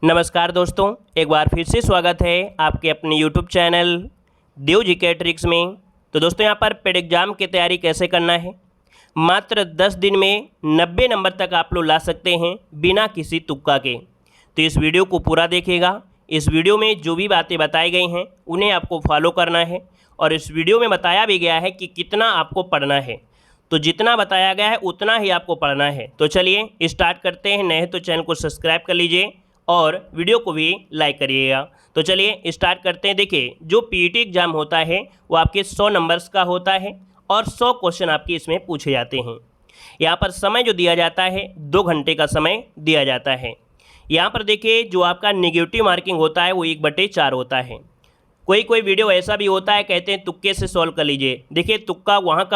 नमस्कार दोस्तों, एक बार फिर से स्वागत है आपके अपने यूट्यूब चैनल देव जीके ट्रिक्स में। तो दोस्तों यहाँ पर पेड एग्ज़ाम की तैयारी कैसे करना है, मात्र 10 दिन में 90 नंबर तक आप लोग ला सकते हैं बिना किसी तुक्का के। तो इस वीडियो को पूरा देखिएगा। इस वीडियो में जो भी बातें बताई गई हैं उन्हें आपको फॉलो करना है और इस वीडियो में बताया भी गया है कि कितना आपको पढ़ना है। तो जितना बताया गया है उतना ही आपको पढ़ना है। तो चलिए स्टार्ट करते हैं। नए हैं तो चैनल को सब्सक्राइब कर लीजिए और वीडियो को भी लाइक करिएगा। तो चलिए स्टार्ट करते हैं। देखिए, जो पीईटी एग्ज़ाम होता है वो आपके 100 नंबर्स का होता है और 100 क्वेश्चन आपके इसमें पूछे जाते हैं। यहाँ पर समय जो दिया जाता है 2 घंटे का समय दिया जाता है। यहाँ पर देखिए, जो आपका नेगेटिव मार्किंग होता है वो 1/4 होता है। कोई वीडियो ऐसा भी होता है, कहते हैं तुक्के से सॉल्व कर लीजिए। देखिए, तुक्का वहाँ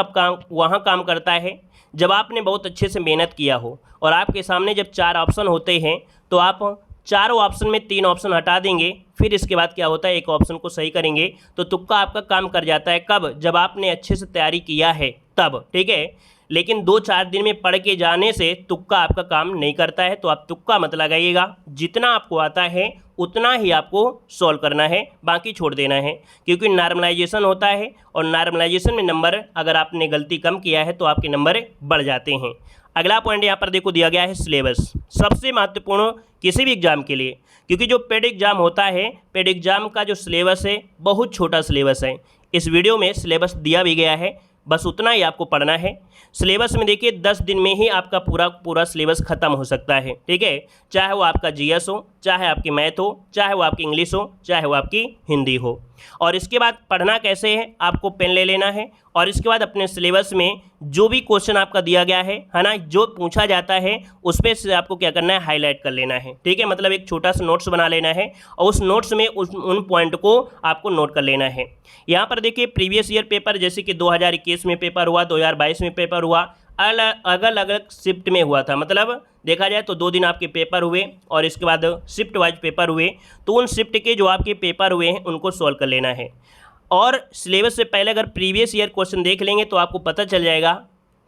काम करता है जब आपने बहुत अच्छे से मेहनत किया हो और आपके सामने जब 4 ऑप्शन होते हैं तो आप चारों ऑप्शन में 3 ऑप्शन हटा देंगे, फिर इसके बाद क्या होता है एक ऑप्शन को सही करेंगे तो तुक्का आपका काम कर जाता है। कब? जब आपने अच्छे से तैयारी किया है तब, ठीक है। लेकिन 2-4 दिन में पढ़ के जाने से तुक्का आपका काम नहीं करता है। तो आप तुक्का मत लगाइएगा, जितना आपको आता है उतना ही आपको सॉल्व करना है, बाकी छोड़ देना है, क्योंकि नॉर्मलाइजेशन होता है और नॉर्मलाइजेशन में नंबर अगर आपने गलती कम किया है तो आपके नंबर बढ़ जाते हैं। अगला पॉइंट यहाँ पर देखो दिया गया है सिलेबस, सबसे महत्वपूर्ण किसी भी एग्ज़ाम के लिए, क्योंकि जो पेड एग्ज़ाम होता है, पेड एग्ज़ाम का जो सिलेबस है बहुत छोटा सिलेबस है। इस वीडियो में सिलेबस दिया भी गया है, बस उतना ही आपको पढ़ना है। सिलेबस में देखिए 10 दिन में ही आपका पूरा सिलेबस ख़त्म हो सकता है, ठीक है। चाहे वो आपका जीएस हो, चाहे आपकी मैथ हो, चाहे वो आपकी इंग्लिश हो, चाहे वो आपकी हिंदी हो। और इसके बाद पढ़ना कैसे है, आपको पेन ले लेना है और इसके बाद अपने सिलेबस में जो भी क्वेश्चन आपका दिया गया है ना, जो पूछा जाता है उस पर से आपको क्या करना है, हाईलाइट कर लेना है, ठीक है। मतलब एक छोटा सा नोट्स बना लेना है और उस नोट्स में उन पॉइंट को आपको नोट कर लेना है। यहाँ पर देखिए प्रीवियस ईयर पेपर, जैसे कि 2021 में पेपर हुआ, 2022 में पेपर हुआ, अलग अलग शिफ्ट में हुआ था। मतलब देखा जाए तो 2 दिन आपके पेपर हुए और इसके बाद शिफ्ट वाइज पेपर हुए। तो उन शिफ्ट के जो आपके पेपर हुए हैं उनको सॉल्व कर लेना है। और सिलेबस से पहले अगर प्रीवियस ईयर क्वेश्चन देख लेंगे तो आपको पता चल जाएगा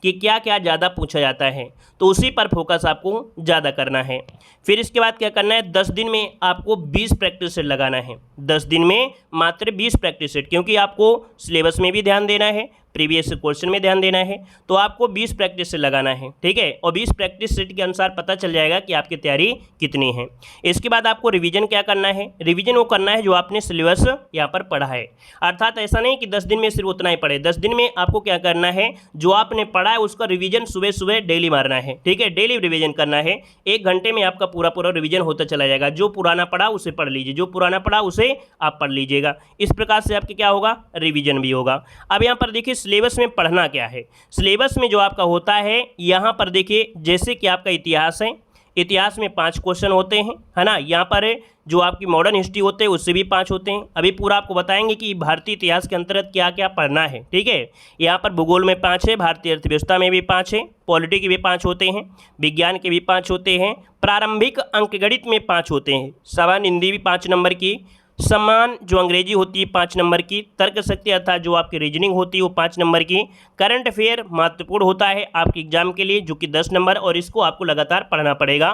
कि क्या क्या ज़्यादा पूछा जाता है, तो उसी पर फोकस आपको ज़्यादा करना है। फिर इसके बाद क्या करना है, 10 दिन में आपको 20 प्रैक्टिस सेट लगाना है। 10 दिन में मात्र 20 प्रैक्टिस सेट, क्योंकि आपको सिलेबस में भी ध्यान देना है, प्रीवियस क्वेश्चन में ध्यान देना है, तो आपको 20 प्रैक्टिस सेट लगाना है, ठीक है। और 20 प्रैक्टिस सेट के अनुसार पता चल जाएगा कि आपकी तैयारी कितनी है। इसके बाद आपको रिवीजन क्या करना है, रिवीजन वो करना है जो आपने सिलेबस यहाँ पर पढ़ा है। अर्थात ऐसा नहीं कि 10 दिन में सिर्फ उतना ही पढ़े, 10 दिन में आपको क्या करना है, जो आपने पढ़ा है उसका रिवीजन सुबह सुबह डेली मारना है, ठीक है। डेली रिवीजन करना है। 1 घंटे में आपका पूरा रिवीजन होता चला जाएगा। जो पुराना पढ़ा उसे पढ़ लीजिए, जो पुराना पढ़ा उसे आप पढ़ लीजिएगा। इस प्रकार से आपके क्या होगा, रिवीजन भी होगा। अब यहाँ पर देखिए सिलेबस में पढ़ना क्या है। सिलेबस में जो आपका होता है यहाँ पर देखिए, जैसे कि आपका इतिहास है, इतिहास में 5 क्वेश्चन होते हैं, है ना। यहाँ पर जो आपकी मॉडर्न हिस्ट्री होते हैं उससे भी 5 होते हैं। अभी पूरा आपको बताएंगे कि भारतीय इतिहास के अंतर्गत क्या क्या पढ़ना है, ठीक है। यहाँ पर भूगोल में 5 है, भारतीय अर्थव्यवस्था में भी 5 है, पॉलिटी के भी 5 होते हैं, विज्ञान के भी 5 होते हैं, प्रारंभिक अंकगणित में 5 होते हैं, सामान्य हिंदी भी 5 नंबर की, समान जो अंग्रेजी होती है 5 नंबर की, तर्क शक्ति अर्थात जो आपकी रीजनिंग होती है वो 5 नंबर की, करंट अफेयर महत्वपूर्ण होता है आपके एग्जाम के लिए जो कि 10 नंबर, और इसको आपको लगातार पढ़ना पड़ेगा।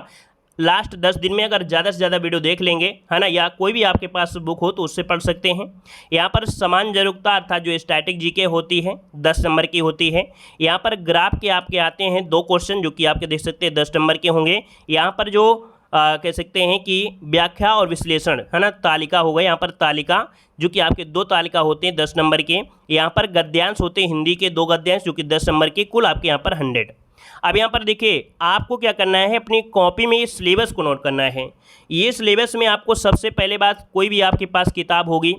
लास्ट 10 दिन में अगर ज़्यादा से ज़्यादा वीडियो देख लेंगे, है ना, या कोई भी आपके पास बुक हो तो उससे पढ़ सकते हैं। यहाँ पर समान जागरूकता अर्थात जो स्टैटिक जीके होती है 10 नंबर की होती है। यहाँ पर ग्राफ के आपके आते हैं 2 क्वेश्चन जो कि आपके देख सकते हैं 10 नंबर के होंगे। यहाँ पर जो कह सकते हैं कि व्याख्या और विश्लेषण, है ना, तालिका होगा, यहाँ पर तालिका जो कि आपके 2 तालिका होते हैं 10 नंबर के। यहाँ पर गद्यांश होते हैं हिंदी के 2 गद्यांश जो कि 10 नंबर के, कुल आपके यहाँ पर 100। अब यहाँ पर देखिए आपको क्या करना है, अपनी कॉपी में इस सिलेबस को नोट करना है। ये सिलेबस में आपको सबसे पहले बात, कोई भी आपके पास किताब होगी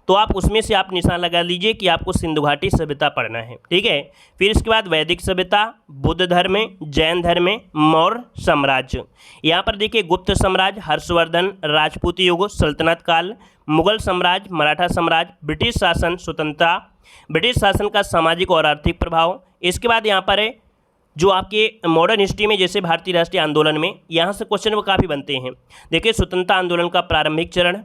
तो आप उसमें से आप निशान लगा लीजिए कि आपको सिंधु घाटी सभ्यता पढ़ना है, ठीक है। फिर इसके बाद वैदिक सभ्यता, बुद्ध धर्म, जैन धर्म, मौर्य साम्राज्य। यहाँ पर देखिए गुप्त साम्राज्य, हर्षवर्धन, राजपूत युग, सल्तनत काल, मुगल साम्राज्य, मराठा साम्राज्य, ब्रिटिश शासन, स्वतंत्रता, ब्रिटिश शासन का सामाजिक और आर्थिक प्रभाव। इसके बाद यहाँ पर है जो आपके मॉडर्न हिस्ट्री में, जैसे भारतीय राष्ट्रीय आंदोलन में, यहाँ से क्वेश्चन वो काफ़ी बनते हैं। देखिए स्वतंत्रता आंदोलन का प्रारंभिक चरण,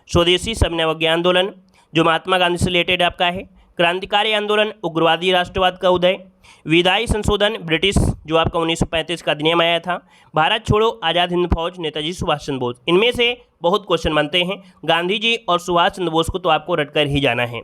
स्वदेशी समन्वय आंदोलन जो महात्मा गांधी से रिलेटेड आपका है, क्रांतिकारी आंदोलन, उग्रवादी राष्ट्रवाद का उदय, विधायी संशोधन ब्रिटिश जो आपका 1935 का अधिनियम आया था। भारत छोड़ो आज़ाद हिंद फौज नेताजी सुभाष चंद्र बोस। इनमें से बहुत क्वेश्चन बनते हैं। गांधी जी और सुभाष चंद्र बोस को तो आपको रटकर ही जाना है।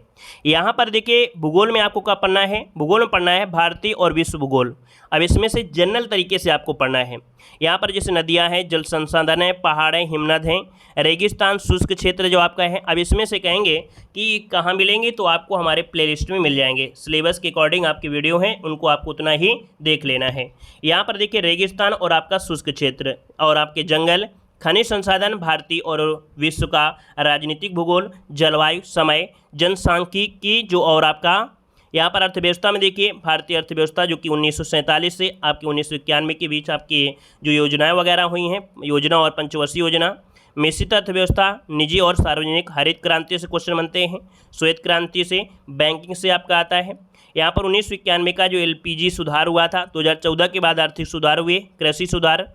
यहाँ पर देखिए भूगोल में आपको क्या पढ़ना है, भूगोल में पढ़ना है भारतीय और विश्व भूगोल। अब इसमें से जनरल तरीके से आपको पढ़ना है। यहाँ पर जैसे नदियाँ हैं, जल संसाधन है, पहाड़ें, हिमनद हैं, रेगिस्तान, शुष्क क्षेत्र जो आपका है। अब इसमें से कहेंगे कि कहाँ मिलेंगे, तो आपको हमारे प्लेलिस्ट में मिल जाएंगे। सिलेबस के अकॉर्डिंग आपकी वीडियो हैं, उनको आपको उतना ही देख लेना है। यहाँ पर देखिए रेगिस्तान और आपका शुष्क क्षेत्र और आपके जंगल, खनिज संसाधन, भारतीय और विश्व का राजनीतिक भूगोल, जलवायु, समय, जनसांख्यिकी जो और आपका यहाँ पर अर्थव्यवस्था में देखिए भारतीय अर्थव्यवस्था जो कि 1947 से आपकी 1991 के बीच आपकी जो योजनाएं वगैरह हुई हैं, योजना और पंचवर्षीय योजना, मिश्रित अर्थव्यवस्था, निजी और सार्वजनिक, हरित क्रांति से क्वेश्चन बनते हैं, श्वेत क्रांति से, बैंकिंग से आपका आता है। यहाँ पर 1991 का जो LPG सुधार हुआ था, 2014 के बाद आर्थिक सुधार हुए, कृषि सुधार,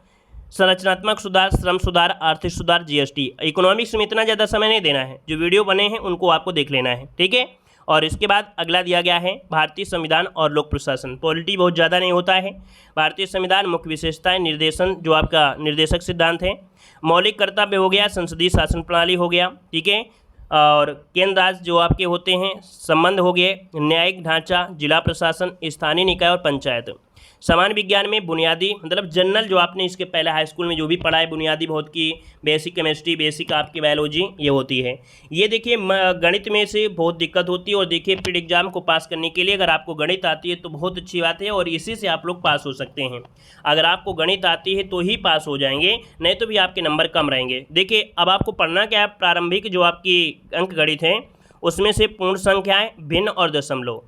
संरचनात्मक सुधार, श्रम सुधार, आर्थिक सुधार, GST। इकोनॉमिक्स में इतना ज़्यादा समय नहीं देना है, जो वीडियो बने हैं उनको आपको देख लेना है, ठीक है। और इसके बाद अगला दिया गया है भारतीय संविधान और लोक प्रशासन। पॉलिटी बहुत ज़्यादा नहीं होता है। भारतीय संविधान, मुख्य विशेषताएं, निर्देशन जो आपका निर्देशक सिद्धांत है, मौलिक कर्तव्य हो गया, संसदीय शासन प्रणाली हो गया, ठीक है। और केंद्र राज्य जो आपके होते हैं, संबंध हो गए, न्यायिक ढांचा, जिला प्रशासन, स्थानीय निकाय और पंचायत। समान विज्ञान में बुनियादी मतलब जनरल जो आपने इसके पहले हाई स्कूल में जो भी पढ़ा है, बुनियादी भौत की, बेसिक केमिस्ट्री, बेसिक आपकी बायोलॉजी, ये होती है। ये देखिए गणित में से बहुत दिक्कत होती है। और देखिए प्रीड एग्जाम को पास करने के लिए अगर आपको गणित आती है तो बहुत अच्छी बात है, और इसी से आप लोग पास हो सकते हैं। अगर आपको गणित आती है तो ही पास हो जाएंगे, नहीं तो भी आपके नंबर कम रहेंगे। देखिए अब आपको पढ़ना क्या है, प्रारंभिक जो आपकी अंक गणित है उसमें से पूर्ण संख्याएँ, भिन्न और दशमलव,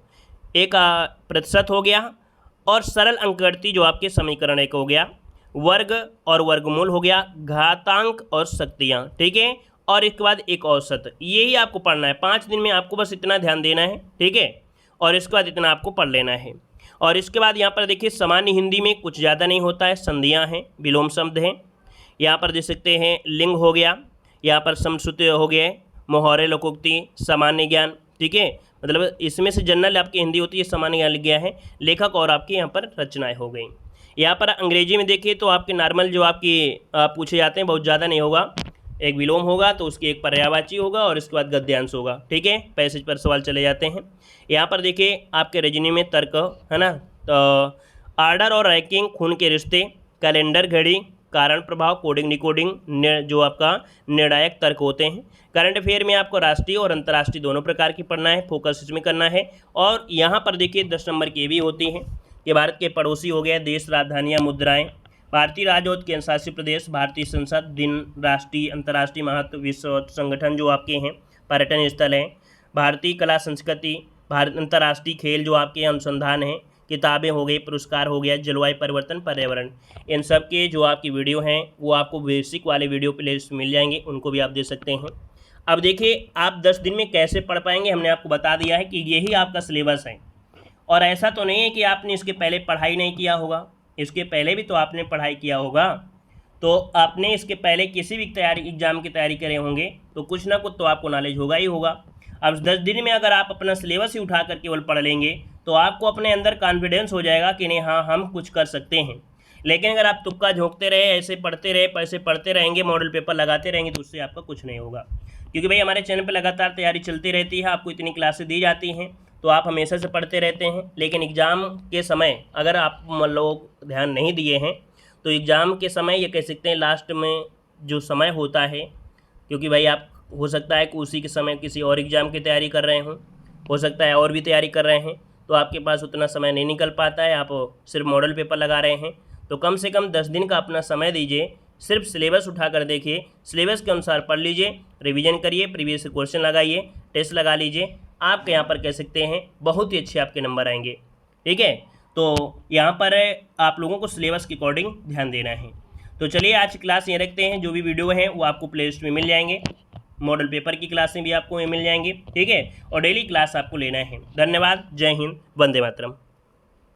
एक प्रतिशत हो गया, और सरल अंकगणित जो आपके समीकरण एक हो गया, वर्ग और वर्गमूल हो गया, घातांक और शक्तियाँ, ठीक है। और इसके बाद एक औसत, यही आपको पढ़ना है। 5 दिन में आपको बस इतना ध्यान देना है, ठीक है। और इसके बाद इतना आपको पढ़ लेना है। और इसके बाद यहाँ पर देखिए सामान्य हिंदी में कुछ ज़्यादा नहीं होता है, संधियाँ हैं, विलोम शब्द हैं, यहाँ पर देख सकते हैं, लिंग हो गया, यहाँ पर समश्रुति हो गए, मोहरे, लोकोक्ति, सामान्य ज्ञान, ठीक है। मतलब इसमें से जनरल आपकी हिंदी होती है, सामान्य ज्ञान लिख गया है, लेखक और आपकी यहाँ पर रचनाएं हो गई। यहाँ पर अंग्रेजी में देखिए तो आपके नॉर्मल जो आपकी पूछे जाते हैं बहुत ज़्यादा नहीं होगा, एक विलोम होगा तो उसकी एक पर्यायवाची होगा और इसके बाद गद्यांश होगा, ठीक है। पैसेज पर सवाल चले जाते हैं। यहाँ पर देखिए आपके रीजनिंग में तर्क है ना, तो आर्डर और रैंकिंग, खून के रिश्ते, कैलेंडर घड़ी, कारण प्रभाव, कोडिंग डिकोडिंग, जो आपका निर्णायक तर्क होते हैं। करंट अफेयर में आपको राष्ट्रीय और अंतर्राष्ट्रीय दोनों प्रकार की पढ़ना है, फोकस इसमें करना है। और यहाँ पर देखिए 10 नंबर की भी होती हैं कि भारत के पड़ोसी हो गए, देश, राजधानियाँ, मुद्राएं, भारतीय राज्य और केंद्र शासित प्रदेश, भारतीय संसद, दिन, राष्ट्रीय अंतर्राष्ट्रीय महत्व, विश्व संगठन जो आपके हैं, पर्यटन स्थल हैं, भारतीय कला संस्कृति, भारत अंतर्राष्ट्रीय खेल जो आपके अनुसंधान हैं, किताबें हो गई, पुरस्कार हो गया, जलवायु परिवर्तन, पर्यावरण। इन सब के जो आपकी वीडियो हैं वो आपको बेसिक वाले वीडियो प्लेलिस्ट मिल जाएंगे, उनको भी आप दे सकते हैं। अब देखिए आप 10 दिन में कैसे पढ़ पाएंगे, हमने आपको बता दिया है कि यही आपका सिलेबस है। और ऐसा तो नहीं है कि आपने इसके पहले पढ़ाई नहीं किया होगा, इसके पहले भी तो आपने पढ़ाई किया होगा। तो आपने इसके पहले किसी भी एग्जाम की तैयारी करे होंगे तो कुछ ना कुछ तो आपको नॉलेज होगा ही होगा। अब 10 दिन में अगर आप अपना सिलेबस ही उठा कर केवल पढ़ लेंगे तो आपको अपने अंदर कॉन्फिडेंस हो जाएगा कि नहीं, हाँ हम कुछ कर सकते हैं। लेकिन अगर आप तुक्का झोंकते रहे, ऐसे पढ़ते रहे, पैसे पढ़ते रहेंगे, मॉडल पेपर लगाते रहेंगे, तो उससे आपका कुछ नहीं होगा। क्योंकि भाई हमारे चैनल पर लगातार तैयारी चलती रहती है, आपको इतनी क्लासेस दी जाती हैं तो आप हमेशा से पढ़ते रहते हैं। लेकिन एग्ज़ाम के समय अगर आप लोग ध्यान नहीं दिए हैं तो एग्ज़ाम के समय ये कह सकते हैं लास्ट में जो समय होता है, क्योंकि भाई आप हो सकता है कि उसी के समय किसी और एग्ज़ाम की तैयारी कर रहे हों, हो सकता है और भी तैयारी कर रहे हैं, तो आपके पास उतना समय नहीं निकल पाता है, आप सिर्फ मॉडल पेपर लगा रहे हैं। तो कम से कम 10 दिन का अपना समय दीजिए, सिर्फ सिलेबस उठा कर देखिए, सिलेबस के अनुसार पढ़ लीजिए, रिवीजन करिए, प्रीवियस क्वेश्चन लगाइए, टेस्ट लगा लीजिए, आपके यहाँ पर कह सकते हैं बहुत ही अच्छे आपके नंबर आएंगे, ठीक है। तो यहाँ पर आप लोगों को सिलेबस के अकॉर्डिंग ध्यान देना है। तो चलिए आज की क्लास ये रखते हैं, जो भी वीडियो है वो आपको प्लेलिस्ट में मिल जाएंगे, मॉडल पेपर की क्लासें भी आपको मिल जाएंगी, ठीक है। और डेली क्लास आपको लेना है। धन्यवाद, जय हिंद, वंदे मातरम।